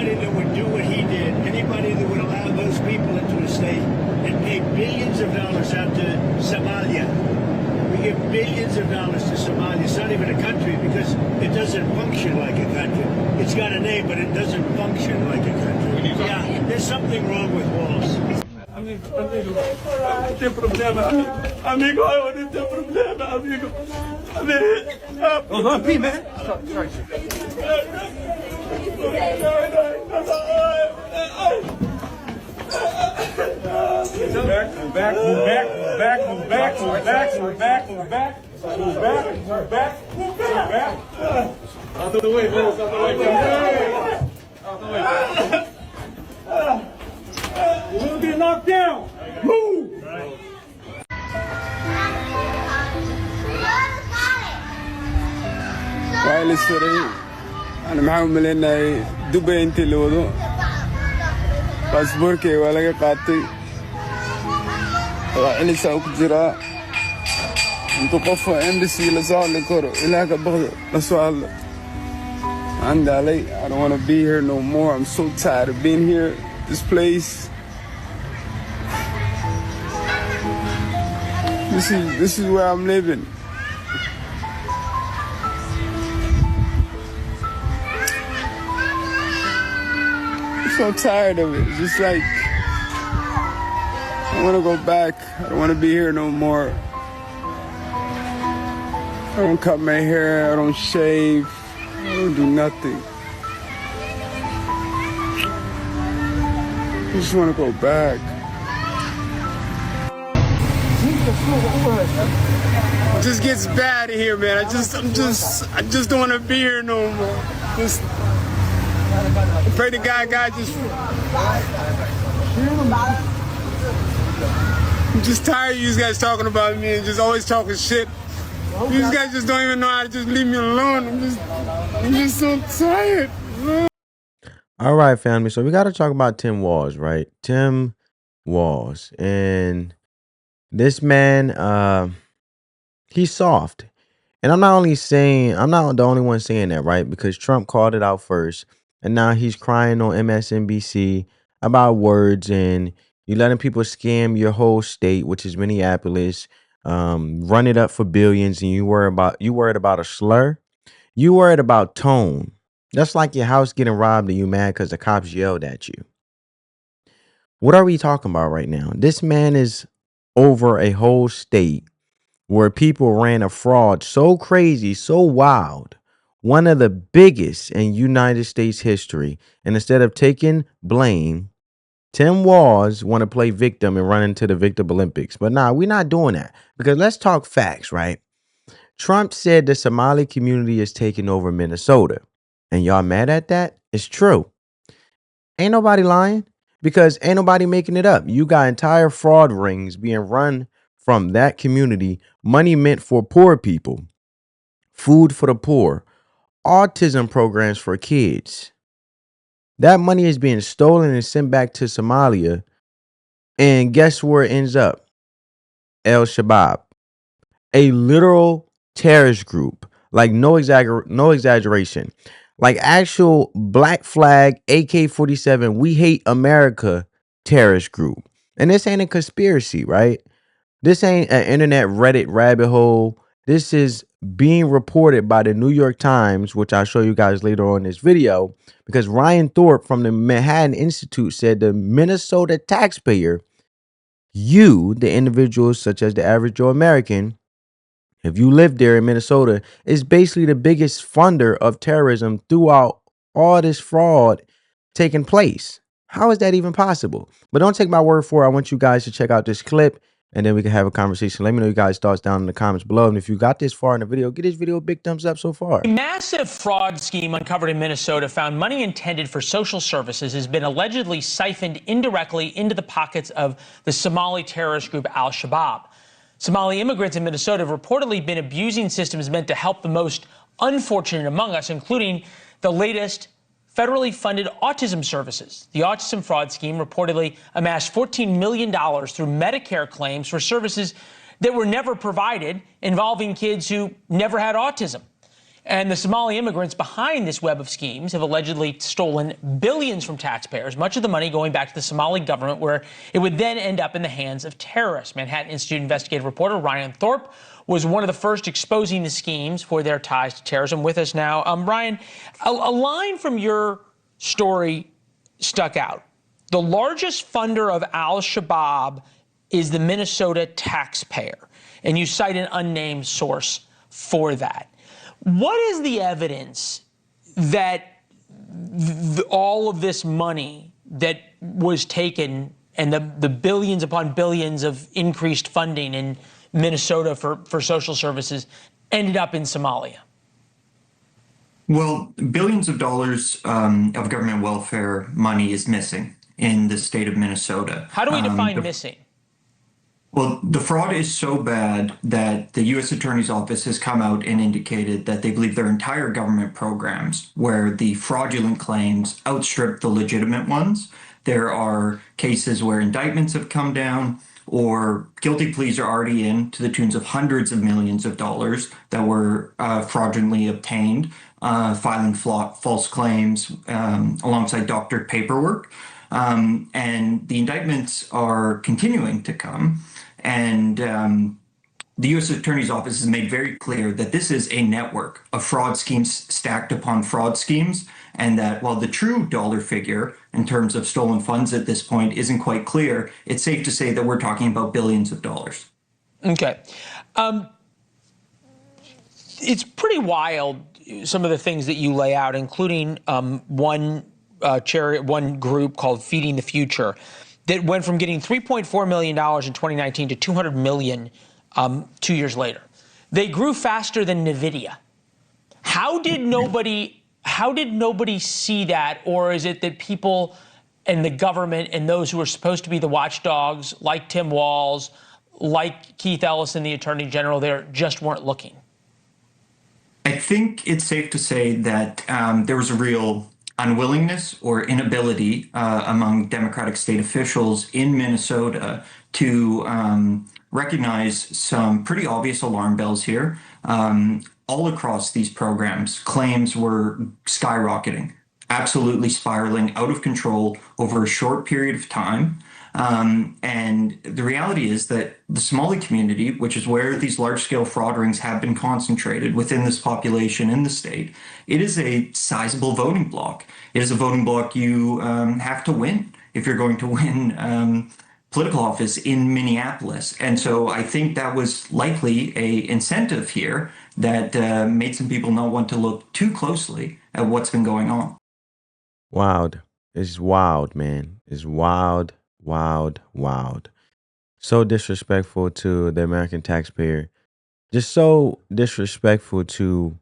anybody that would do what he did, anybody that would allow those people into a state and pay billions of dollars out to Somalia. We give billions of dollars to Somalia. It's not even a country because it doesn't function like a country. It's got a name, but it doesn't function like a country. Yeah, there's something wrong with Walz. Amigo, não tem problema, amigo, eu não tenho problema, amigo. Hold on, please, man. Sorry. Move back. Out of the way, Walz, out of the way. You're gonna get knocked down. Move. Wireless today. أنا محاول إن دبي أنت اللي وضو. باسبورك ولا قاتي. راعي ساوك جرا. أنتو قفوا إمبسي لسؤال لكورو. إلا كبغض لسؤال. عند علي. I don't want to be here no more. I'm so tired of being here. This place. This is where I'm living. I'm so tired of it. It's just like I want to go back. I don't want to be here no more. I don't cut my hair. I don't shave. I don't do nothing. I just want to go back. It just gets bad in here, man. I just don't want to be here no more. Just I pray to God just. I'm just tired of you guys talking about me and just always talking shit. You guys just don't even know how to just leave me alone. I'm just so tired. All right, family. So we got to talk about Tim Walz, right? Tim Walz. And this man, he's soft. And I'm not the only one saying that, right? Because Trump called it out first. And now he's crying on MSNBC about words and you letting people scam your whole state, which is Minneapolis, run it up for billions, and you worried about a slur. You worried about tone. That's like your house getting robbed and you mad because the cops yelled at you. What are we talking about right now? This man is over a whole state where people ran a fraud so crazy, so wild, one of the biggest in United States history. And instead of taking blame, Tim Walz want to play victim and run into the Victim Olympics. But nah, we're not doing that because let's talk facts, right? Trump said the Somali community is taking over Minnesota. And y'all mad at that? It's true. Ain't nobody lying because ain't nobody making it up. You got entire fraud rings being run from that community, money meant for poor people, food for the poor, autism programs for kids. That money is being stolen and sent back to Somalia. And guess where it ends up? El Shabaab, a literal terrorist group, like no exaggeration. Like actual black flag, AK-47, we hate America terrorist group. And this ain't a conspiracy, right? This ain't an internet Reddit rabbit hole. This is being reported by the New York Times, which I'll show you guys later on in this video, because Ryan Thorpe from the Manhattan Institute said the Minnesota taxpayer, you, the individuals such as the average Joe American, if you live there in Minnesota, is basically the biggest funder of terrorism throughout all this fraud taking place. How is that even possible? But don't take my word for it. I want you guys to check out this clip and then we can have a conversation. Let me know your guys' thoughts down in the comments below. And if you got this far in the video, give this video a big thumbs up so far. A massive fraud scheme uncovered in Minnesota found money intended for social services has been allegedly siphoned indirectly into the pockets of the Somali terrorist group Al-Shabaab. Somali immigrants in Minnesota have reportedly been abusing systems meant to help the most unfortunate among us, including the latest federally funded autism services. The autism fraud scheme reportedly amassed $14 million through Medicare claims for services that were never provided, involving kids who never had autism. And the Somali immigrants behind this web of schemes have allegedly stolen billions from taxpayers, much of the money going back to the Somali government, where it would then end up in the hands of terrorists. Manhattan Institute investigative reporter Ryan Thorpe was one of the first exposing the schemes for their ties to terrorism. With us now, Ryan, a line from your story stuck out. The largest funder of al-Shabaab is the Minnesota taxpayer, and you cite an unnamed source for that. What is the evidence that all of this money that was taken and the billions upon billions of increased funding in Minnesota for social services ended up in Somalia? Well, billions of dollars of government welfare money is missing in the state of Minnesota. How do we define missing? Well, the fraud is so bad that the U.S. Attorney's Office has come out and indicated that they believe their entire government programs, where the fraudulent claims outstrip the legitimate ones. There are cases where indictments have come down or guilty pleas are already in to the tunes of hundreds of millions of dollars that were fraudulently obtained, filing false claims alongside doctored paperwork. And the indictments are continuing to come. And the U.S. Attorney's Office has made very clear that this is a network of fraud schemes stacked upon fraud schemes, and that while the true dollar figure in terms of stolen funds at this point isn't quite clear, it's safe to say that we're talking about billions of dollars. Okay. It's pretty wild, some of the things that you lay out, including one group called Feeding the Future that went from getting $3.4 million in 2019 to $200 million 2 years later. They grew faster than NVIDIA. How did nobody see that? Or is it that people and the government and those who are supposed to be the watchdogs, like Tim Walz, like Keith Ellison, the Attorney General, there just weren't looking? I think it's safe to say that there was a real unwillingness or inability among Democratic state officials in Minnesota to recognize some pretty obvious alarm bells here. All across these programs, claims were skyrocketing, absolutely spiraling out of control over a short period of time. And the reality is that the Somali community, which is where these large-scale fraud rings have been concentrated within this population in the state, it is a sizable voting bloc. It is a voting bloc you have to win if you're going to win political office in Minneapolis. And so I think that was likely a incentive here that made some people not want to look too closely at what's been going on. Wild. It's wild, man. It's wild. Wild. So disrespectful to the American taxpayer. Just so disrespectful to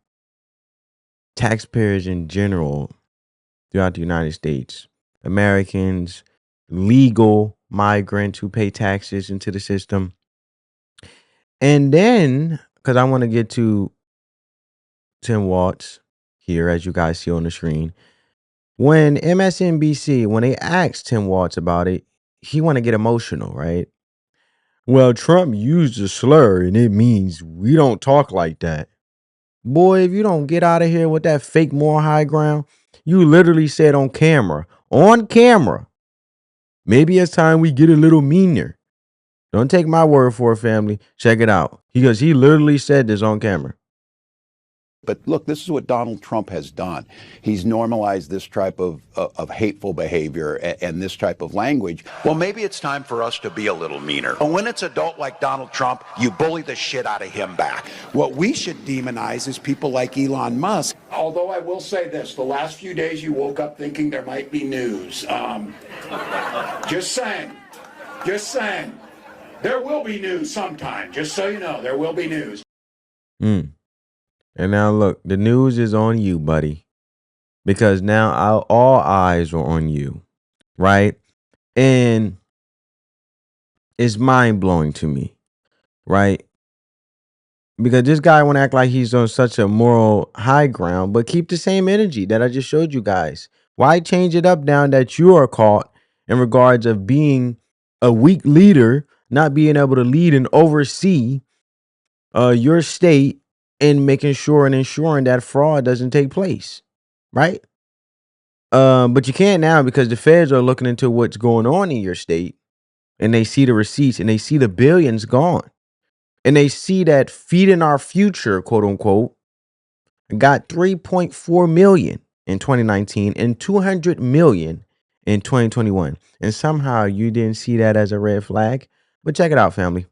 taxpayers in general throughout the United States. Americans, legal migrants who pay taxes into the system. And then, because I want to get to Tim Walz here, as you guys see on the screen. When MSNBC, when they asked Tim Walz about it, he want to get emotional, right? Well, Trump used a slur and it means we don't talk like that. Boy, if you don't get out of here with that fake moral high ground, you literally said on camera, maybe it's time we get a little meaner. Don't take my word for it, family. Check it out. Because he literally said this on camera. But look, this is what Donald Trump has done. He's normalized this type of hateful behavior and this type of language. Well, maybe it's time for us to be a little meaner. And when it's a dolt like Donald Trump, you bully the shit out of him back. What we should demonize is people like Elon Musk. Although I will say this, the last few days you woke up thinking there might be news. Just saying. There will be news sometime, just so you know, there will be news. And now look, the news is on you, buddy, because now all eyes are on you, right? And it's mind blowing to me, right? Because this guy want to act like he's on such a moral high ground, but keep the same energy that I just showed you guys. Why change it up now that you are caught in regards of being a weak leader, not being able to lead and oversee your state in making sure and ensuring that fraud doesn't take place, right? But you can't now because the feds are looking into what's going on in your state, and they see the receipts and they see the billions gone, and they see that feeding our future, quote unquote, got 3.4 million in 2019 and 200 million in 2021. And somehow you didn't see that as a red flag. But check it out, family.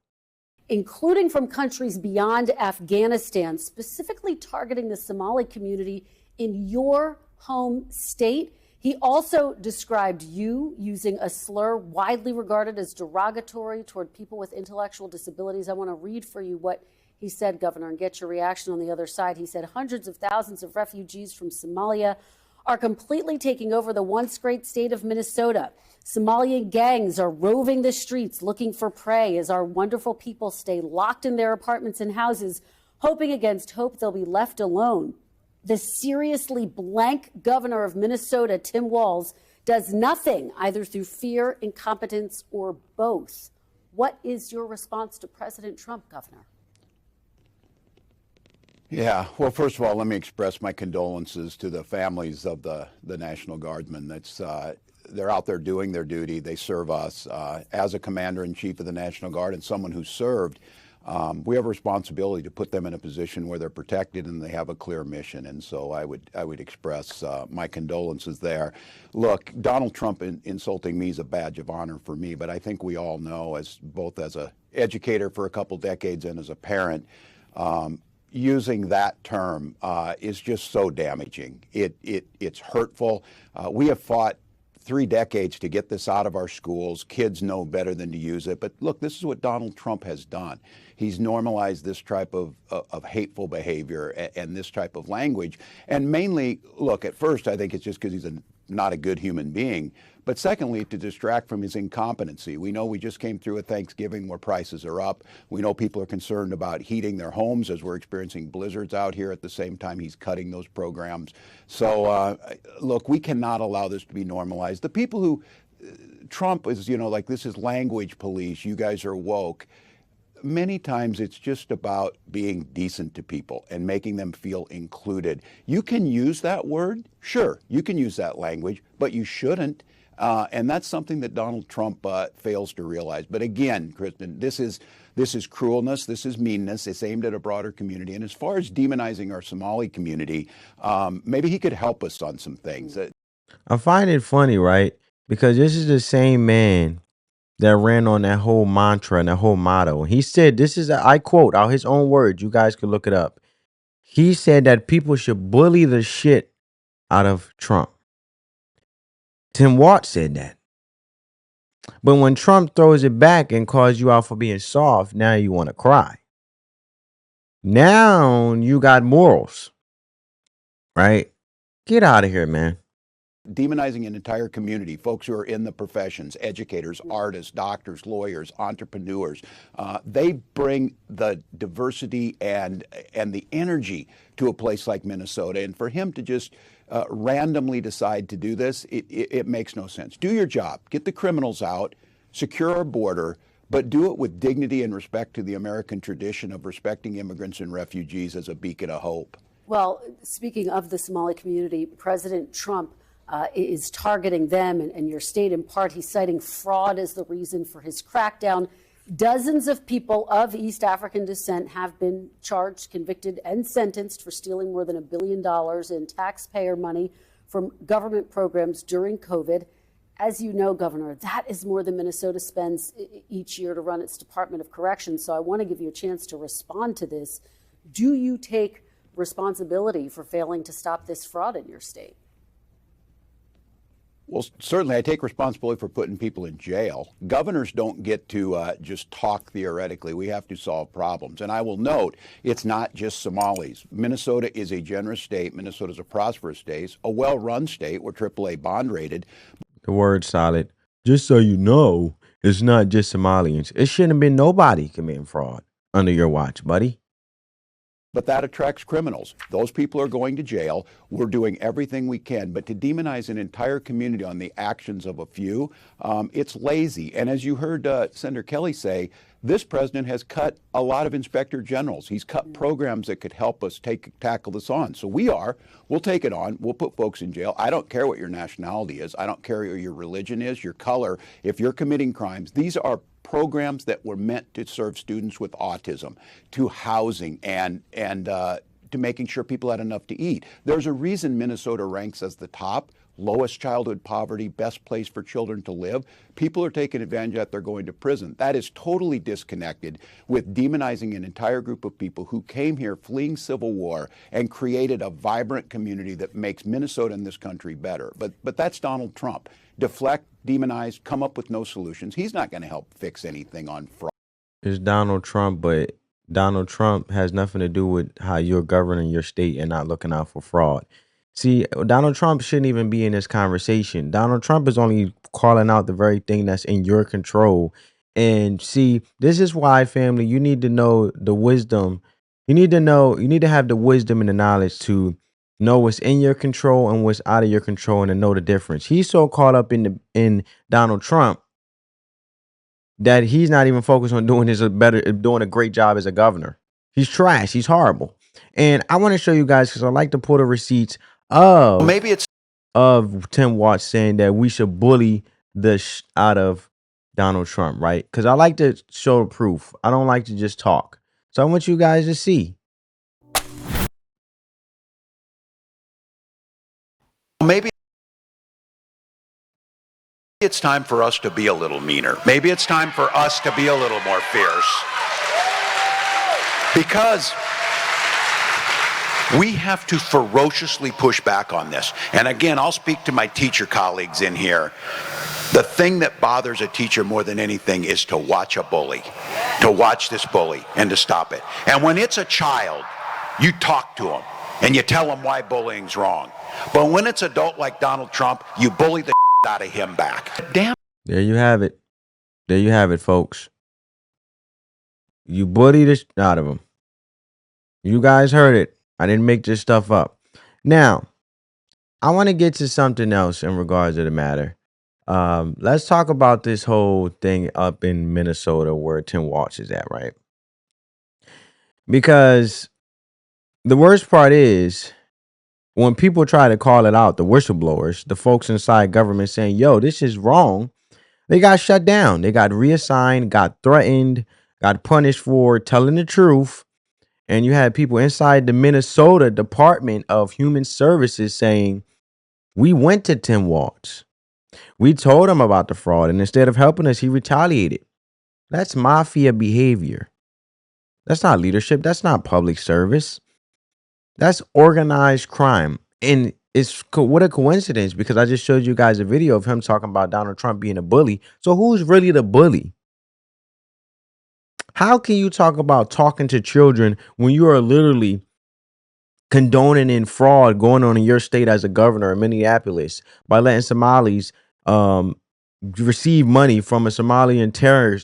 Including from countries beyond Afghanistan, specifically targeting the Somali community in your home state. He also described you using a slur widely regarded as derogatory toward people with intellectual disabilities. I want to read for you what he said, Governor, and get your reaction on the other side. He said hundreds of thousands of refugees from Somalia are completely taking over the once great state of Minnesota. Somalian gangs are roving the streets looking for prey as our wonderful people stay locked in their apartments and houses, hoping against hope they'll be left alone. The seriously blank governor of Minnesota, Tim Walz, does nothing either through fear, incompetence, or both. What is your response to President Trump, Governor? Yeah, well, first of all, let me express my condolences to the families of the National Guardsmen. They're out there doing their duty. They serve us. As a commander-in-chief of the National Guard and someone who served, we have a responsibility to put them in a position where they're protected and they have a clear mission. And so I would express my condolences there. Look, Donald Trump insulting me is a badge of honor for me, but I think we all know, both as an educator for a couple decades and as a parent, using that term is just so damaging. It's hurtful. We have fought 3 decades to get this out of our schools. Kids know better than to use it. But look, this is what Donald Trump has done. He's normalized this type of hateful behavior and this type of language. And mainly, look, at first, I think it's just because he's not a good human being. But secondly, to distract from his incompetency. We know we just came through a Thanksgiving where prices are up. We know people are concerned about heating their homes as we're experiencing blizzards out here at the same time he's cutting those programs. So, look, we cannot allow this to be normalized. The people who, Trump is, like this is language police, you guys are woke. Many times it's just about being decent to people and making them feel included. You can use that word, sure, you can use that language, but you shouldn't. And that's something that Donald Trump fails to realize. But again, Kristen, this is cruelness, this is meanness. It's aimed at a broader community. And as far as demonizing our Somali community, maybe he could help us on some things. I find it funny, right? Because this is the same man that ran on that whole mantra and that whole motto. He said, this is, I quote out his own words. You guys can look it up. He said that people should bully the shit out of Trump. Tim Walz said that. But when Trump throws it back and calls you out for being soft, now you want to cry. Now you got morals, right? Get out of here, man. Demonizing an entire community, folks who are in the professions, educators, artists, doctors, lawyers, entrepreneurs. They bring the diversity and the energy to a place like Minnesota. And for him to just randomly decide to do this, it makes no sense. Do your job. Get the criminals out. Secure our border. But do it with dignity and respect to the American tradition of respecting immigrants and refugees as a beacon of hope. Well, speaking of the Somali community, President Trump is targeting them and your state in part. He's citing fraud as the reason for his crackdown. Dozens of people of East African descent have been charged, convicted, and sentenced for stealing more than $1 billion in taxpayer money from government programs during COVID. As you know, Governor, that is more than Minnesota spends each year to run its Department of Corrections. So I want to give you a chance to respond to this. Do you take responsibility for failing to stop this fraud in your state? Well, certainly I take responsibility for putting people in jail. Governors don't get to just talk theoretically. We have to solve problems. And I will note, it's not just Somalis. Minnesota is a generous state. Minnesota is a prosperous state, a well-run state. We're AAA bond rated. The word solid. Just so you know, it's not just Somalians. It shouldn't have been nobody committing fraud under your watch, buddy. But that attracts criminals. Those people are going to jail. We're doing everything we can. But to demonize an entire community on the actions of a few, it's lazy. And as you heard Senator Kelly say, This president has cut a lot of inspector generals. He's cut programs that could help us tackle this on. So we'll take it on. We'll put folks in jail. I don't care what your nationality is. I don't care what your religion is, your color. If you're committing crimes, these are programs that were meant to serve students with autism, to housing, and to making sure people had enough to eat. There's a reason Minnesota ranks as the top, lowest childhood poverty, best place for children to live. People are taking advantage of that, they're going to prison. That is totally disconnected with demonizing an entire group of people who came here fleeing civil war and created a vibrant community that makes Minnesota and this country better. But that's Donald Trump. Deflect, demonize, come up with no solutions. He's not going to help fix anything on fraud. It's Donald Trump, but Donald Trump has nothing to do with how you're governing your state and not looking out for fraud. See, Donald Trump shouldn't even be in this conversation. Donald Trump is only calling out the very thing that's in your control. And see, this is why, family, you need to know the wisdom. You need to have the wisdom and the knowledge to know what's in your control and what's out of your control and to know the difference. He's so caught up in Donald Trump that he's not even focused on doing doing a great job as a governor. He's trash. He's horrible. And I want to show you guys, because I like to pull the receipts of Maybe it's of Tim Walz saying that we should bully the out of Donald Trump, right? Because I like to show proof. I don't like to just talk. So I want you guys to see. maybe it's time for us to be a little meaner. Maybe it's time for us to be a little more fierce. Because we have to ferociously push back on this. And again, I'll speak to my teacher colleagues in here. The thing that bothers a teacher more than anything is to watch a bully, to watch this bully and to stop it. And when it's a child, you talk to them and you tell them why bullying's wrong. But when it's adult like Donald Trump, you bully the out of him back. Damn. There you have it. There you have it, folks. You bully the out of him. You guys heard it. I didn't make this stuff up. Now, I want to get to something else in regards to the matter. Let's talk about this whole thing up in Minnesota where Tim Walz is at, right? Because the worst part is when people try to call it out, the whistleblowers, the folks inside government saying, yo, this is wrong, they got shut down. They got reassigned, got threatened, got punished for telling the truth. And you had people inside the Minnesota Department of Human Services saying, we went to Tim Walz. We told him about the fraud, and instead of helping us, he retaliated. That's mafia behavior. That's not leadership. That's not public service. That's organized crime. And what a coincidence, because I just showed you guys a video of him talking about Donald Trump being a bully. So who's really the bully? How can you talk about talking to children when you are literally condoning in fraud going on in your state as a governor in Minneapolis by letting Somalis receive money from a Somalian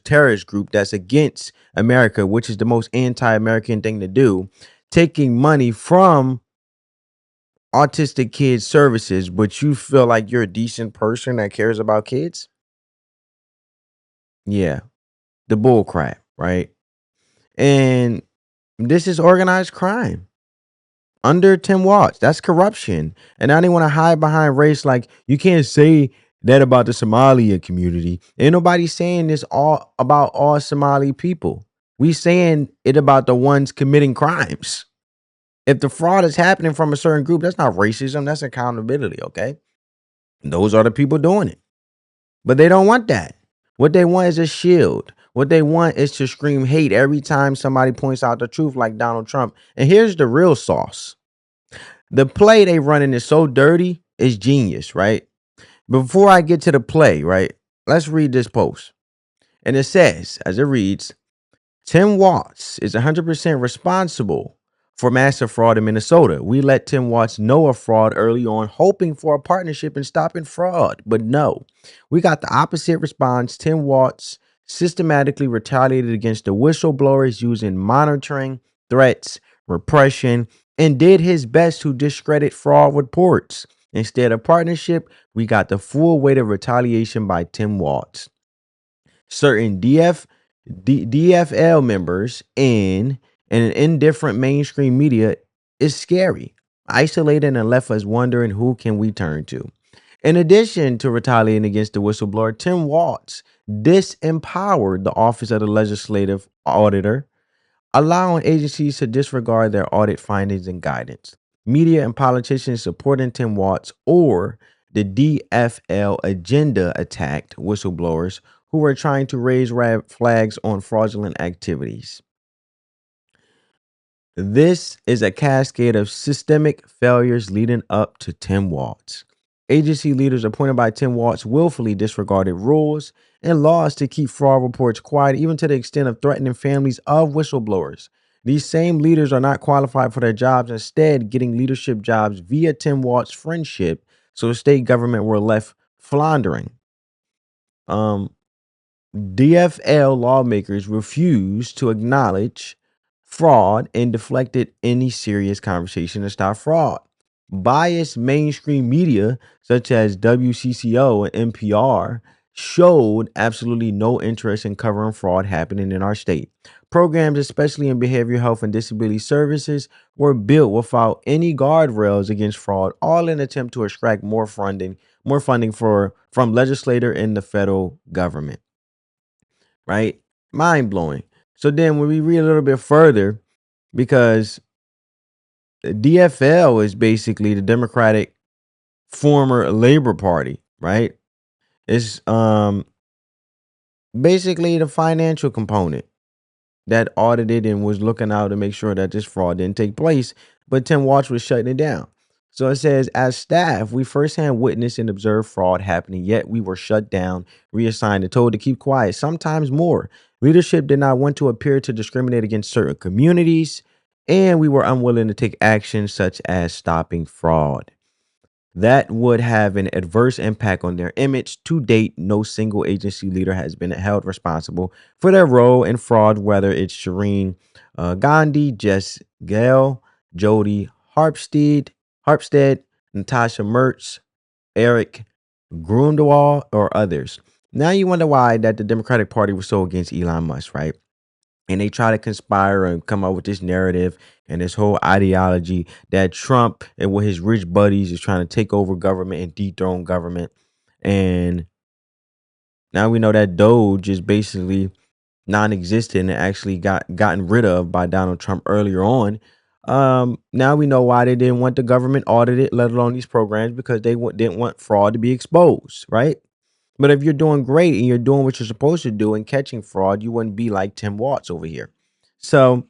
terrorist group that's against America, which is the most anti-American thing to do, taking money from autistic kids services, but you feel like you're a decent person that cares about kids? Yeah, the bull crap, right? And this is organized crime under Tim Walz. That's corruption. And now they want to hide behind race. Like, you can't say that about the Somalia community. Ain't nobody saying this all about all Somali people. We saying it about the ones committing crimes. If the fraud is happening from a certain group, that's not racism. That's accountability, okay? Those are the people doing it. But they don't want that. What they want is a shield. What they want is to scream hate every time somebody points out the truth, like Donald Trump. And here's the real sauce. The play they running is so dirty, it's genius, right? Before I get to the play, right, let's read this post. And it says, as it reads, Tim Walz is 100% responsible for massive fraud in Minnesota. We let Tim Walz know of fraud early on, hoping for a partnership in stopping fraud. But no, we got the opposite response. Tim Walz systematically retaliated against the whistleblowers using monitoring, threats, repression, and did his best to discredit fraud reports. Instead of partnership, we got the full weight of retaliation by Tim Walz. Certain DF DFL members in indifferent mainstream media is scary, isolated, and left us wondering who can we turn to. In addition to retaliating against the whistleblower, Tim Walz disempowered the Office of the Legislative Auditor, allowing agencies to disregard their audit findings and guidance. Media and politicians supporting Tim Walz or the DFL agenda attacked whistleblowers who were trying to raise red flags on fraudulent activities. This is a cascade of systemic failures leading up to Tim Walz. Agency leaders appointed by Tim Walz willfully disregarded rules and laws to keep fraud reports quiet, even to the extent of threatening families of whistleblowers. These same leaders are not qualified for their jobs, instead getting leadership jobs via Tim Walz's friendship, so the state government were left floundering. DFL lawmakers refused to acknowledge fraud and deflected any serious conversation to stop fraud. Biased mainstream media, such as WCCO and NPR, showed absolutely no interest in covering fraud happening in our state. Programs, especially in behavioral health and disability services, were built without any guardrails against fraud, all in an attempt to extract more funding from legislator and the federal government. Right? Mind blowing. So then when we read a little bit further, because the DFL is basically the Democratic former Labor Party, right? It's basically the financial component that audited and was looking out to make sure that this fraud didn't take place, but Tim Walz was shutting it down. So it says, as staff, we firsthand witnessed and observed fraud happening, yet we were shut down, reassigned, and told to keep quiet, sometimes more. Leadership did not want to appear to discriminate against certain communities, and we were unwilling to take action such as stopping fraud. That would have an adverse impact on their image. To date, no single agency leader has been held responsible for their role in fraud, whether it's Shireen Gandhi, Jess Gale, Jody Harpstead, Natasha Mertz, Eric Grundwald, or others. Now you wonder why that the Democratic Party was so against Elon Musk, right? And they try to conspire and come up with this narrative and this whole ideology that Trump and with his rich buddies is trying to take over government and dethrone government. And now we know that Doge is basically non-existent and actually gotten rid of by Donald Trump earlier on. Now we know why they didn't want the government audited, let alone these programs, because they didn't want fraud to be exposed, right? But if you're doing great and you're doing what you're supposed to do and catching fraud, you wouldn't be like Tim Walz over here. So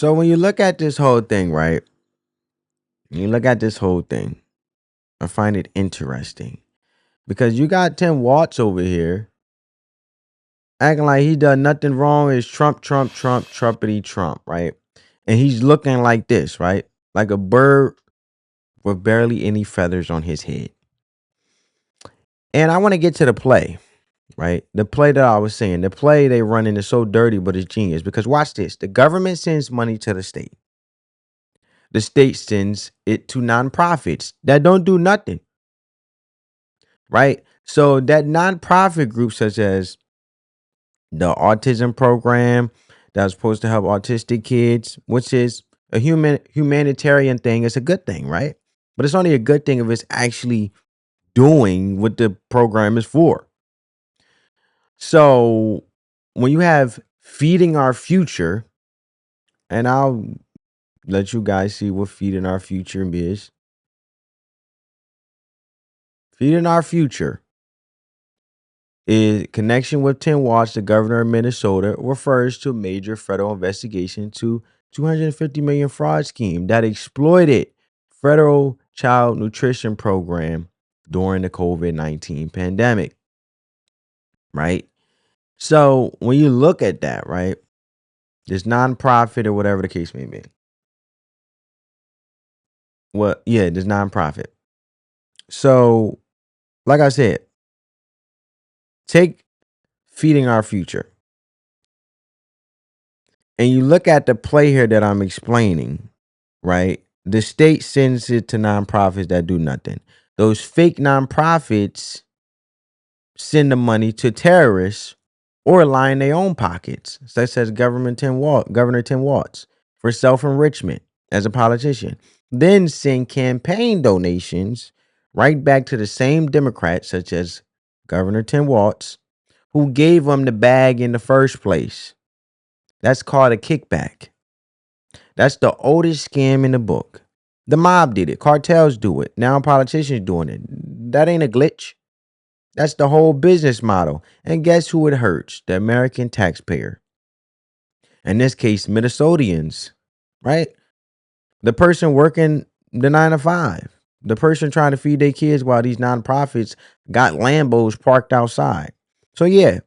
when you look at this whole thing, right? You look at this whole thing, I find it interesting because you got Tim Walz over here acting like he done nothing wrong. Is Trumpity Trump, right? And he's looking like this, right? Like a bird with barely any feathers on his head. And I want to get to the play, right? The play that I was saying, the play they running is so dirty, but it's genius because watch this. The government sends money to the state. The state sends it to nonprofits that don't do nothing, right? So that nonprofit group, such as the autism program that was supposed to help autistic kids, which is a humanitarian thing, it's a good thing, right? But it's only a good thing if it's actually doing what the program is for. So when you have Feeding Our Future, and I'll let you guys see what Feeding Our Future is. Feeding Our Future is connection with Tim Walz, the governor of Minnesota, refers to a major federal investigation to $250 million fraud scheme that exploited federal child nutrition program during the COVID-19 pandemic. Right? So when you look at that, right, this nonprofit or whatever the case may be. Well, yeah, this nonprofit. So, like I said, take Feeding Our Future. And you look at the play here that I'm explaining, right? The state sends it to nonprofits that do nothing. those fake nonprofits send the money to terrorists or line their own pockets, such as Governor Tim Walz, for self-enrichment as a politician. Then send campaign donations right back to the same Democrats, such as Governor Tim Walz, who gave them the bag in the first place. That's called a kickback. That's the oldest scam in the book. The mob did it. Cartels do it. Now politicians doing it. That ain't a glitch. That's the whole business model. And guess who it hurts? The American taxpayer. In this case, Minnesotans, right? The person working the 9 to 5. The person trying to feed their kids while these nonprofits got Lambos parked outside. So yeah,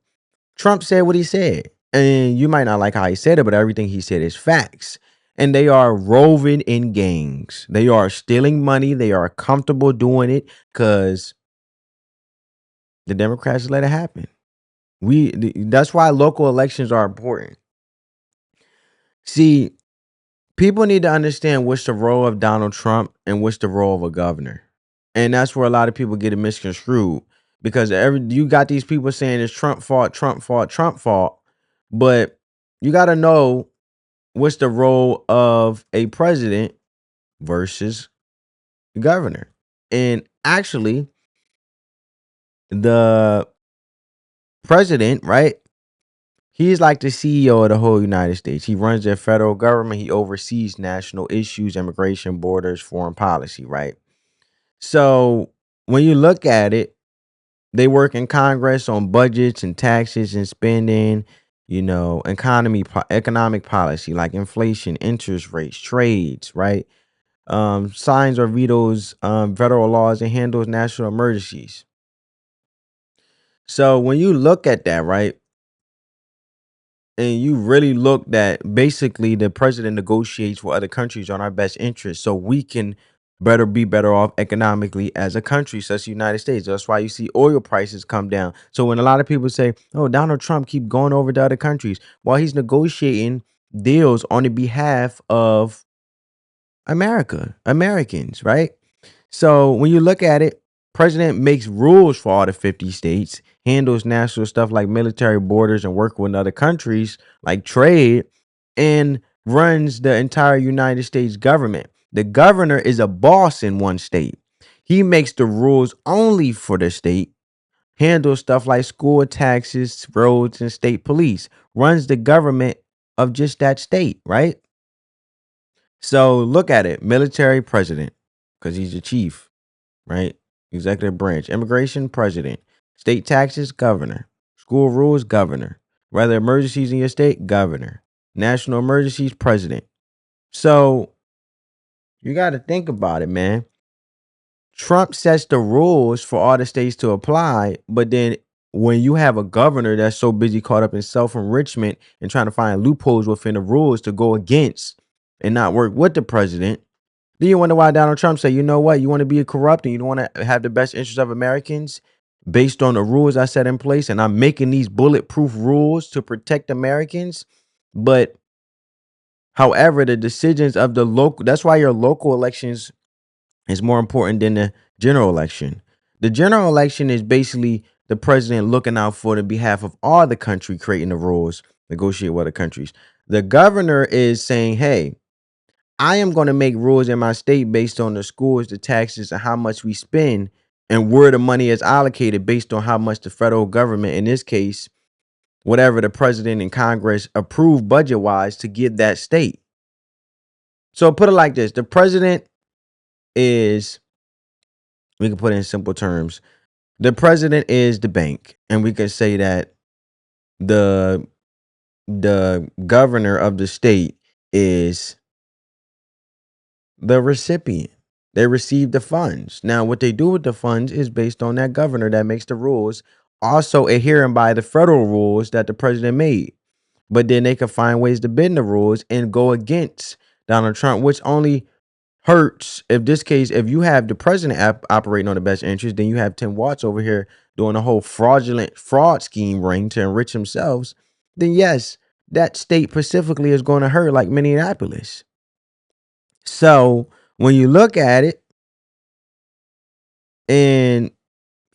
Trump said what he said. And you might not like how he said it, but everything he said is facts. And they are roving in gangs. They are stealing money. They are comfortable doing it because the Democrats let it happen. That's why local elections are important. See, people need to understand what's the role of Donald Trump and what's the role of a governor. And that's where a lot of people get it misconstrued because you got these people saying it's Trump fault, Trump fault, Trump fault. But you got to know what's the role of a president versus the governor. And actually, the president, right? He's like the CEO of the whole United States. He runs the federal government. He oversees national issues, immigration, borders, foreign policy, right? So when you look at it, they work in Congress on budgets and taxes and spending, economic policy like inflation, interest rates, trades, right? Signs or vetoes federal laws and handles national emergencies. So when you look at that, right, and you really look that basically the president negotiates with other countries on our best interest so we can be better off economically as a country such as the United States. That's why you see oil prices come down. So when a lot of people say, oh, Donald Trump keep going over to other countries, while he's negotiating deals on the behalf of Americans, right? So when you look at it, president makes rules for all the 50 states, handles national stuff like military borders and work with other countries like trade, and runs the entire United States government. The governor is a boss in one state. He makes the rules only for the state, handles stuff like school taxes, roads, and state police, runs the government of just that state, right? So look at it, military president, because he's the chief, right? Executive branch, immigration, president, state taxes, governor, school rules, governor, weather emergencies in your state, governor, national emergencies, president. So you got to think about it, man. Trump sets the rules for all the states to apply, but then when you have a governor that's so busy caught up in self-enrichment and trying to find loopholes within the rules to go against and not work with the president, then you wonder why Donald Trump said, you know what, you want to be corrupt and you don't want to have the best interests of Americans based on the rules I set in place, and I'm making these bulletproof rules to protect Americans. But however, the decisions of the local, that's why your local elections is more important than the general election. The general election is basically the president looking out for the behalf of all the country, creating the rules, negotiate with other countries. The governor is saying, hey, I am going to make rules in my state based on the schools, the taxes, and how much we spend and where the money is allocated based on how much the federal government, in this case, whatever the president and Congress approve budget wise to give that state. So put it like this. The president is, we can put it in simple terms. The president is the bank, and we can say that the governor of the state is the recipient. They receive the funds. Now, what they do with the funds is based on that governor that makes the rules, also adhering by the federal rules that the president made. But then they can find ways to bend the rules and go against Donald Trump, which only hurts if you have the president operating on the best interest, then you have Tim Walz over here doing a whole fraud scheme ring to enrich themselves. Then yes, that state specifically is going to hurt, like Minneapolis. So when you look at it, And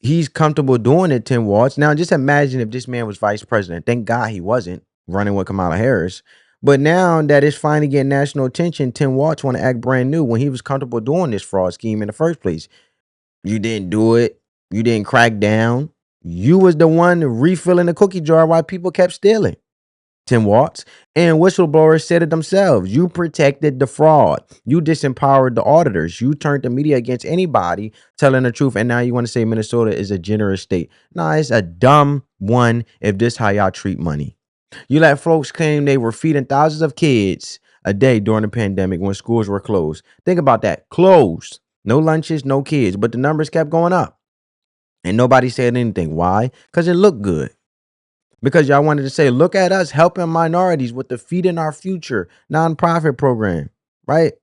he's comfortable doing it, Tim Walz. Now, just imagine if this man was vice president. Thank God he wasn't running with Kamala Harris. But now that it's finally getting national attention, Tim Walz want to act brand new when he was comfortable doing this fraud scheme in the first place. You didn't do it. You didn't crack down. You was the one refilling the cookie jar while people kept stealing. Tim Walz and whistleblowers said it themselves. You protected the fraud. You disempowered the auditors. You turned the media against anybody telling the truth. And now you want to say Minnesota is a generous state. Nah, it's a dumb one if this how y'all treat money. You let folks claim they were feeding thousands of kids a day during the pandemic when schools were closed. Think about that. Closed. No lunches, no kids. But the numbers kept going up. And nobody said anything. Why? Because it looked good. Because y'all wanted to say, look at us helping minorities with the Feeding Our Future nonprofit program, right?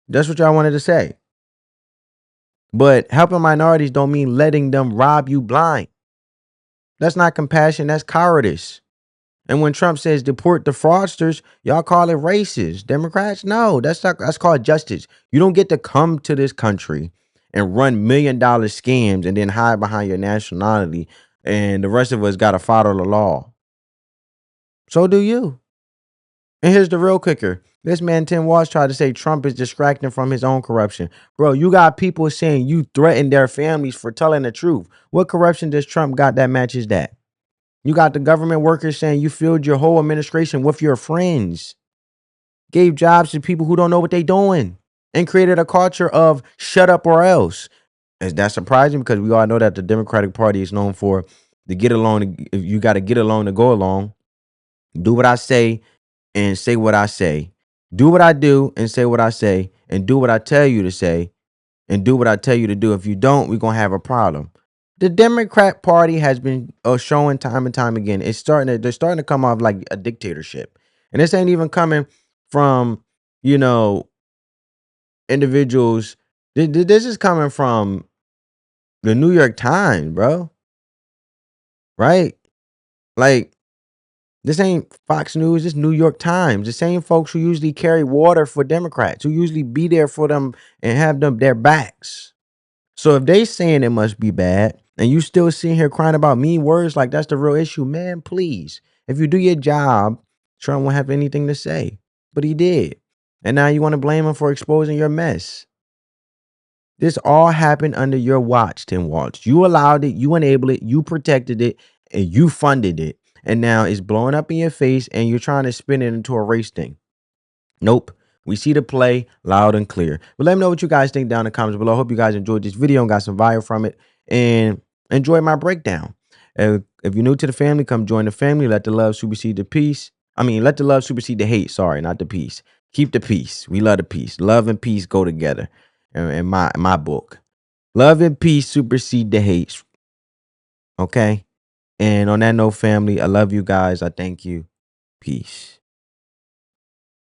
That's what y'all wanted to say. But helping minorities don't mean letting them rob you blind. That's not compassion, that's cowardice. And when Trump says deport the fraudsters, y'all call it racist. Democrats, no, that's called justice. You don't get to come to this country and run $1 million scams and then hide behind your nationality, and the rest of us got to follow the law. So do you. And here's the real kicker. This man, Tim Walz, tried to say Trump is distracting from his own corruption. Bro, you got people saying you threatened their families for telling the truth. What corruption does Trump got that matches that? You got the government workers saying you filled your whole administration with your friends, gave jobs to people who don't know what they're doing, and created a culture of shut up or else. Is that surprising? Because we all know that the Democratic Party is known for the get along. If you got to get along to go along, do what I say and say what I say. Do what I do and say what I say, and do what I tell you to say and do what I tell you to do. If you don't, we're going to have a problem. The Democrat Party has been showing time and time again. They're starting to come off like a dictatorship. And this ain't even coming from, individuals. This is coming from the New York Times, bro. Right? Like, this ain't Fox News, this New York Times. The same folks who usually carry water for Democrats, who usually be there for them and have them their backs. So if they saying it must be bad, and you still sitting here crying about mean words like that's the real issue, man, please. If you do your job, Trump won't have anything to say. But he did. And now you want to blame him for exposing your mess. This all happened under your watch, Tim Walz. You allowed it, you enabled it, you protected it, and you funded it. And now it's blowing up in your face and you're trying to spin it into a race thing. Nope. We see the play loud and clear. But let me know what you guys think down in the comments below. I hope you guys enjoyed this video and got some value from it and enjoy my breakdown. If you're new to the family, come join the family. Let the love supersede the peace. Let the love supersede the hate. Sorry, not the peace. Keep the peace. We love the peace. Love and peace go together in my book. Love and peace supersede the hate. Okay? And on that note, family, I love you guys. I thank you. Peace.